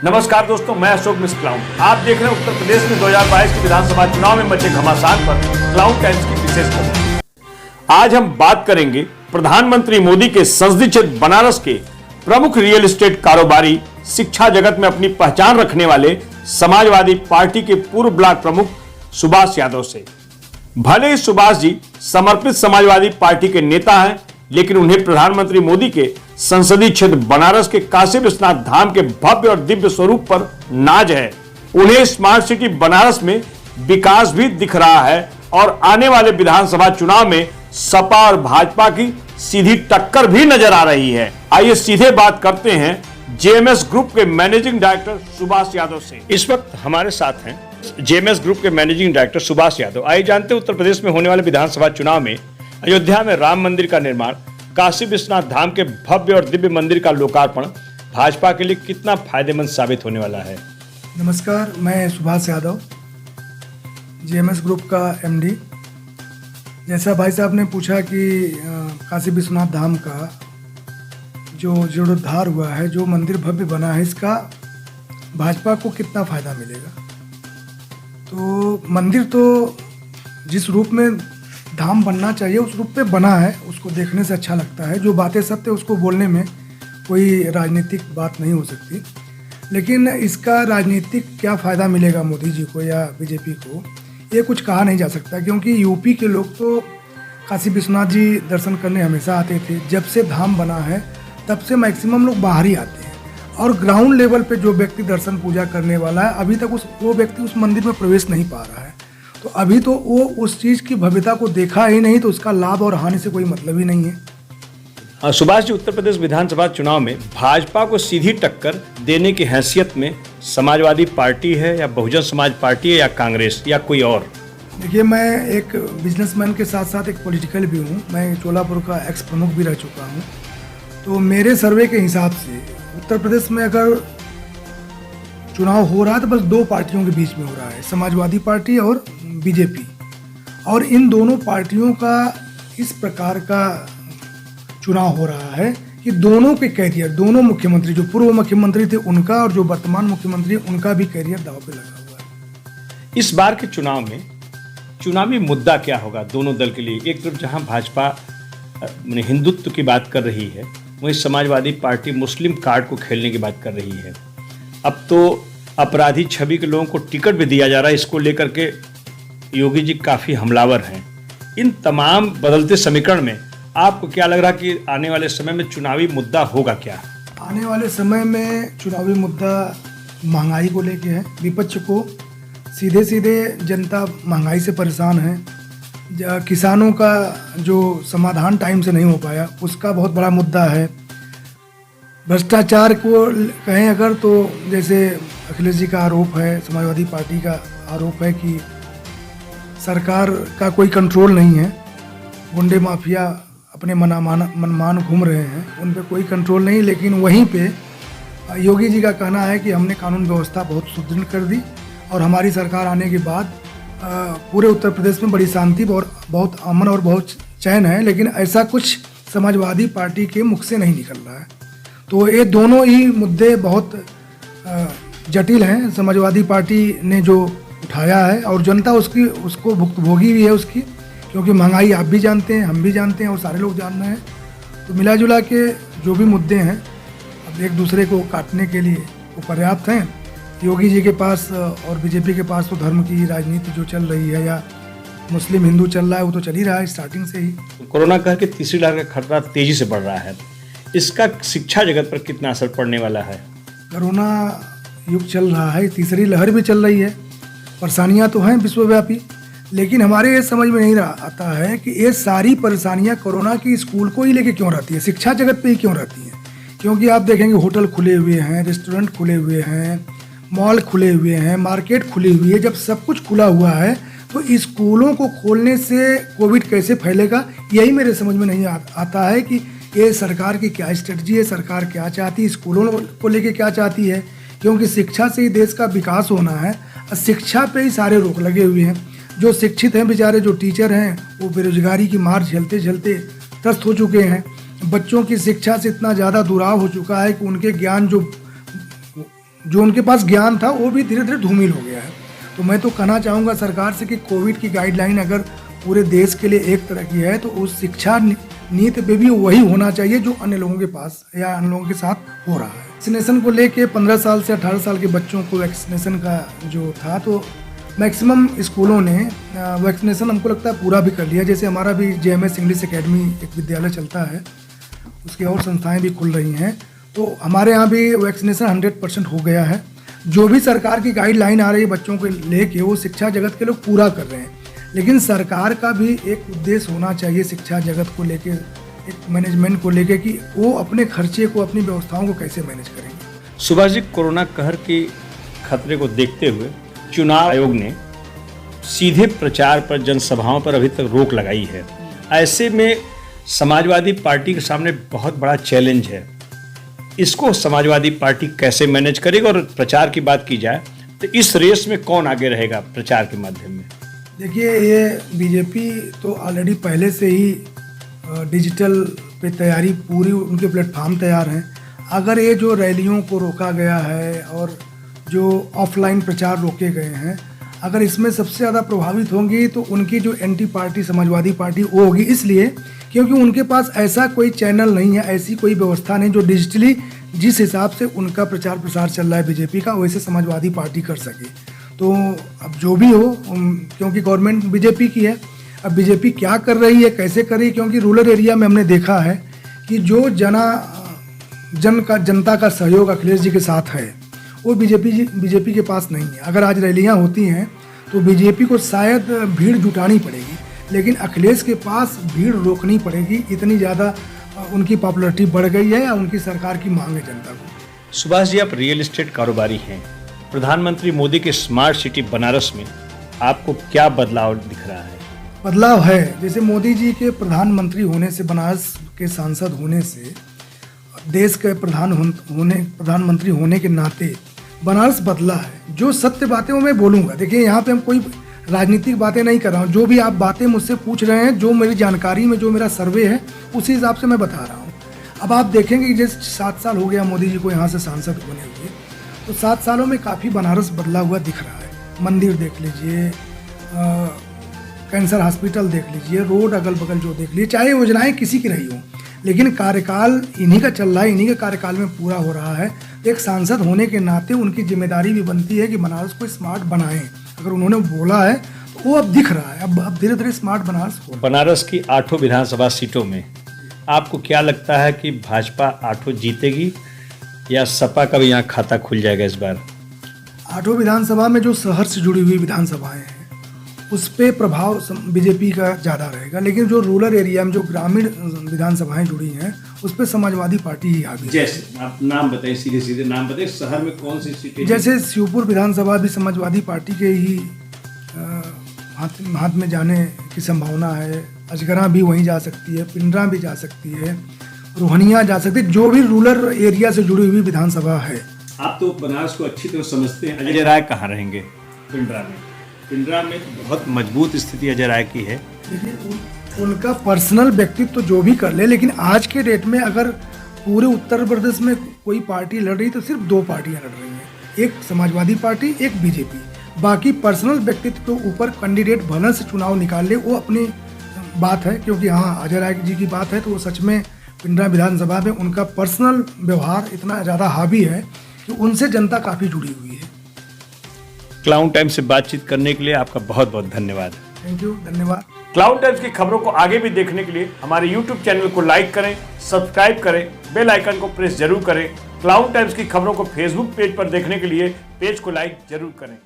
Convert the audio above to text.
नमस्कार दोस्तों, मैं अशोक मिस क्लाउन। आप देख रहे हैं उत्तर प्रदेश में 2022 के विधानसभा चुनाव में मचे घमासान पर क्लाउन टाइम्स की विशेष खबर। आज हम बात करेंगे प्रधानमंत्री मोदी के संसदीय क्षेत्र बनारस के प्रमुख रियल एस्टेट कारोबारी, शिक्षा जगत में अपनी पहचान रखने वाले समाजवादी पार्टी के पूर्व ब्लॉक प्रमुख सुभाष यादव से। भले ही सुभाष जी समर्पित समाजवादी पार्टी के नेता हैं, लेकिन उन्हें प्रधानमंत्री मोदी के संसदीय क्षेत्र बनारस के काशी विश्वनाथ धाम के भव्य और दिव्य स्वरूप पर नाज है। उन्हें स्मार्ट सिटी बनारस में विकास भी दिख रहा है और आने वाले विधानसभा चुनाव में सपा और भाजपा की सीधी टक्कर भी नजर आ रही है। आइए सीधे बात करते हैं जेएमएस ग्रुप के मैनेजिंग डायरेक्टर सुभाष यादव से। इस वक्त हमारे साथ हैं जेएमएस ग्रुप के मैनेजिंग डायरेक्टर सुभाष यादव। आइए जानते हैं उत्तर प्रदेश में होने वाले विधानसभा चुनाव में अयोध्या में राम मंदिर का निर्माण, काशी विश्वनाथ धाम के भव्य और दिव्य मंदिर का लोकार्पण भाजपा के लिए कितना फायदेमंद साबित होने वाला है। नमस्कार, मैं सुभाष यादव, जेएमएस ग्रुप का एमडी। जैसा भाई साहब ने पूछा कि काशी विश्वनाथ धाम का जो जीर्णोद्धार हुआ है, जो मंदिर भव्य बना है, इसका भाजपा को कितना फ़ायदा मिलेगा। तो मंदिर तो जिस रूप में धाम बनना चाहिए उस रूप पे बना है, उसको देखने से अच्छा लगता है। जो बातें सत्य उसको बोलने में कोई राजनीतिक बात नहीं हो सकती, लेकिन इसका राजनीतिक क्या फ़ायदा मिलेगा मोदी जी को या बीजेपी को, ये कुछ कहा नहीं जा सकता। क्योंकि यूपी के लोग तो काशी विश्वनाथ जी दर्शन करने हमेशा आते थे। जब से धाम बना है तब से मैक्सिमम लोग बाहर ही आते हैं, और ग्राउंड लेवल पे जो व्यक्ति दर्शन पूजा करने वाला है, अभी तक वो व्यक्ति उस मंदिर में प्रवेश नहीं पा रहा है। तो अभी तो वो उस चीज़ की भव्यता को देखा ही नहीं, तो उसका लाभ और हानि से कोई मतलब ही नहीं है। सुभाष जी, उत्तर प्रदेश विधानसभा चुनाव में भाजपा को सीधी टक्कर देने की हैसियत में समाजवादी पार्टी है या बहुजन समाज पार्टी है या कांग्रेस या कोई और? देखिए, मैं एक बिजनेसमैन के साथ साथ एक पॉलिटिकल भी हूँ। मैं चोलापुर का एक्स प्रमुख भी रह चुका हूँ। तो मेरे सर्वे के हिसाब से उत्तर प्रदेश में अगर चुनाव हो रहा है तो बस दो पार्टियों के बीच में हो रहा है, समाजवादी पार्टी और बीजेपी। और इन दोनों पार्टियों का इस प्रकार का चुनाव हो रहा है कि दोनों के कैरियर, दोनों मुख्यमंत्री, जो पूर्व मुख्यमंत्री थे उनका और जो वर्तमान मुख्यमंत्री उनका भी कैरियर दांव पे लगा हुआ है। इस बार के चुनाव में चुनावी मुद्दा क्या होगा दोनों दल के लिए? एक तरफ जहां भाजपा हिंदुत्व की बात कर रही है, वहीं समाजवादी पार्टी मुस्लिम कार्ड को खेलने की बात कर रही है। अब तो अपराधी छवि के लोगों को टिकट भी दिया जा रहा है। इसको लेकर के योगी जी काफ़ी हमलावर हैं। इन तमाम बदलते समीकरण में आपको क्या लग रहा कि आने वाले समय में चुनावी मुद्दा होगा क्या? आने वाले समय में चुनावी मुद्दा महंगाई को लेके है। विपक्ष को सीधे सीधे जनता महंगाई से परेशान है। किसानों का जो समाधान टाइम से नहीं हो पाया, उसका बहुत बड़ा मुद्दा है। भ्रष्टाचार को कहें अगर, तो जैसे अखिलेश जी का आरोप है, समाजवादी पार्टी का आरोप है कि सरकार का कोई कंट्रोल नहीं है, गुंडे माफिया अपने मनमान घूम रहे हैं, उन पे कोई कंट्रोल नहीं। लेकिन वहीं पे योगी जी का कहना है कि हमने कानून व्यवस्था बहुत सुदृढ़ कर दी और हमारी सरकार आने के बाद पूरे उत्तर प्रदेश में बड़ी शांति और बहुत अमन और बहुत चैन है। लेकिन ऐसा कुछ समाजवादी पार्टी के मुख से नहीं निकल रहा है। तो ये दोनों ही मुद्दे बहुत जटिल हैं। समाजवादी पार्टी ने जो उठाया है और जनता उसको भुक्तभोगी भी है उसकी, क्योंकि महंगाई आप भी जानते हैं, हम भी जानते हैं और सारे लोग जान रहे हैं। तो मिला जुला के जो भी मुद्दे हैं, अब एक दूसरे को काटने के लिए वो पर्याप्त हैं। योगी जी के पास और बीजेपी के पास तो धर्म की राजनीति जो चल रही है या मुस्लिम हिंदू चल रहा है, वो तो चल ही रहा है स्टार्टिंग से ही। कोरोना कह के तीसरी लहर का खतरा तेजी से बढ़ रहा है, इसका शिक्षा जगत पर कितना असर पड़ने वाला है? कोरोना युग चल रहा है, तीसरी लहर भी चल रही है, परेशानियां तो हैं विश्वव्यापी, लेकिन हमारे ये समझ में नहीं आता है कि ये सारी परेशानियां कोरोना की स्कूल को ही लेके क्यों रहती है, शिक्षा जगत पे ही क्यों रहती हैं। क्योंकि आप देखेंगे होटल खुले हुए हैं, रेस्टोरेंट खुले हुए हैं, मॉल खुले हुए हैं, मार्केट खुली हुई है। जब सब कुछ खुला हुआ है तो स्कूलों को खोलने से कोविड कैसे फैलेगा, यही मेरे समझ में नहीं आता है कि ये सरकार की क्या स्ट्रेटजी है, सरकार क्या चाहती है, स्कूलों को लेके क्या चाहती है। क्योंकि शिक्षा से ही देश का विकास होना है, शिक्षा पे ही सारे रोक लगे हुए हैं। जो शिक्षित हैं बेचारे, जो टीचर हैं, वो बेरोजगारी की मार झेलते झेलते त्रस्त हो चुके हैं। बच्चों की शिक्षा से इतना ज़्यादा दुराव हो चुका है कि उनके ज्ञान जो जो उनके पास ज्ञान था वो भी धीरे धीरे धूमिल हो गया है। तो मैं तो कहना चाहूँगा सरकार से कि कोविड की गाइडलाइन अगर पूरे देश के लिए एक तरह की है तो उस शिक्षा नीति पे भी वही होना चाहिए जो अन्य लोगों के पास या अन्य लोगों के साथ हो रहा है। वैक्सीनेशन को लेके 15 साल से 18 साल के बच्चों को वैक्सीनेशन का जो था तो मैक्सिमम स्कूलों ने वैक्सीनेशन हमको लगता है पूरा भी कर लिया। जैसे हमारा भी JMS इंग्लिश एकेडमी एक विद्यालय चलता है, उसकी और संस्थाएं भी खुल रही हैं, तो हमारे यहाँ भी वैक्सीनेशन 100% हो गया है। जो भी सरकार की गाइडलाइन आ रही है बच्चों को लेके वो शिक्षा जगत के लोग पूरा कर रहे हैं, लेकिन सरकार का भी एक उद्देश्य होना चाहिए शिक्षा जगत को लेके, एक मैनेजमेंट को लेके कि वो अपने खर्चे को, अपनी व्यवस्थाओं को कैसे मैनेज करेंगे। सुभाष जी, कोरोना कहर के खतरे को देखते हुए चुनाव आयोग ने सीधे प्रचार पर, जनसभाओं पर अभी तक रोक लगाई है। ऐसे में समाजवादी पार्टी के सामने बहुत बड़ा चैलेंज है। इसको समाजवादी पार्टी कैसे मैनेज करेगी? और प्रचार की बात की जाए तो इस रेस में कौन आगे रहेगा प्रचार के माध्यम में? देखिए, ये बीजेपी तो ऑलरेडी पहले से ही डिजिटल पे तैयारी पूरी, उनके प्लेटफॉर्म तैयार हैं। अगर ये जो रैलियों को रोका गया है और जो ऑफलाइन प्रचार रोके गए हैं, अगर इसमें सबसे ज़्यादा प्रभावित होंगी तो उनकी जो एंटी पार्टी समाजवादी पार्टी वो होगी, इसलिए क्योंकि उनके पास ऐसा कोई चैनल नहीं है, ऐसी कोई व्यवस्था नहीं जो डिजिटली जिस हिसाब से उनका प्रचार प्रसार चल रहा है बीजेपी का, वैसे समाजवादी पार्टी कर सके। तो अब जो भी हो, क्योंकि गवर्नमेंट बीजेपी की है, अब बीजेपी क्या कर रही है, कैसे कर रही है, क्योंकि रूरल एरिया में हमने देखा है कि जो जनता का सहयोग अखिलेश जी के साथ है वो बीजेपी के पास नहीं है। अगर आज रैलियां होती हैं तो बीजेपी को शायद भीड़ जुटानी पड़ेगी, लेकिन अखिलेश के पास भीड़ रोकनी पड़ेगी। इतनी ज़्यादा उनकी पॉपुलैरिटी बढ़ गई है या उनकी सरकार की मांग है जनता को। सुभाष जी, आप रियल एस्टेट कारोबारी हैं। प्रधानमंत्री मोदी के स्मार्ट सिटी बनारस में आपको क्या बदलाव दिख रहा है? बदलाव है, जैसे मोदी जी के प्रधानमंत्री होने से, बनारस के सांसद होने से, देश के प्रधानमंत्री होने के नाते बनारस बदला है। जो सत्य बातें वो मैं बोलूँगा। देखिए, यहाँ पे हम कोई राजनीतिक बातें नहीं कर रहा हूँ। जो भी आप बातें मुझसे पूछ रहे हैं, जो मेरी जानकारी में, जो मेरा सर्वे है, उसी हिसाब से मैं बता रहा हूँ। अब आप देखेंगे कि जैसे 7 साल हो गया मोदी जी को यहाँ से सांसद होने हुए, तो 7 सालों में काफ़ी बनारस बदला हुआ दिख रहा है। मंदिर देख लीजिए, कैंसर हॉस्पिटल देख लीजिए, रोड अगल बगल जो देख लीजिए, चाहे योजनाएं किसी की रही हो, लेकिन कार्यकाल इन्हीं का चल रहा है, इन्हीं के कार्यकाल में पूरा हो रहा है। एक सांसद होने के नाते उनकी जिम्मेदारी भी बनती है कि बनारस को स्मार्ट बनाएं। अगर उन्होंने बोला है तो वो अब दिख रहा है, अब धीरे धीरे स्मार्ट बनारस हो। बनारस की 8 विधानसभा सीटों में आपको क्या लगता है कि भाजपा 8 जीतेगी या सपा का भी यहाँ खाता खुल जाएगा इस बार? 8 विधानसभा में जो शहर से जुड़ी हुई विधानसभाएं हैं उस पर प्रभाव बीजेपी का ज़्यादा रहेगा, लेकिन जो रूरल एरिया में जो ग्रामीण विधानसभाएं जुड़ी हैं उस पर समाजवादी पार्टी ही आगे। जैसे आप नाम बताइए, सीधे नाम बताइए, शहर में कौन सी सीटें? जैसे शिवपुर विधानसभा भी समाजवादी पार्टी के ही हाथ में जाने की संभावना है। अजगरा भी वहीं जा सकती है, पिंडरा भी जा सकती है, रोहनिया जा सकती है, जो भी रूरल एरिया से जुड़ी हुई विधानसभा है। आप तो बनारस को अच्छी तरह समझते हैं। अजय राय कहाँ रहेंगे? पिंडरा में। पिंडरा में बहुत मजबूत स्थिति अजय राय की है। उनका पर्सनल व्यक्तित्व तो जो भी कर ले, लेकिन आज के डेट में अगर पूरे उत्तर प्रदेश में कोई पार्टी लड़ रही तो सिर्फ 2 पार्टियां लड़ रही हैं, एक समाजवादी पार्टी, एक बीजेपी। बाकी पर्सनल व्यक्तित्व के ऊपर कैंडिडेट भले से चुनाव निकाल ले, वो अपनी बात है। क्योंकि हाँ, अजय राय जी की बात है तो वो सच में पिंडरा विधानसभा में उनका पर्सनल व्यवहार इतना ज़्यादा हावी है कि उनसे जनता काफ़ी जुड़ी हुई है। क्लाउन टाइम्स से बातचीत करने के लिए आपका बहुत बहुत धन्यवाद। थैंक यू, धन्यवाद। क्लाउन टाइम्स की खबरों को आगे भी देखने के लिए हमारे YouTube चैनल को लाइक करें, सब्सक्राइब करें, बेल आइकन को प्रेस जरूर करें। क्लाउन टाइम्स की खबरों को Facebook पेज पर देखने के लिए पेज को लाइक जरूर करें।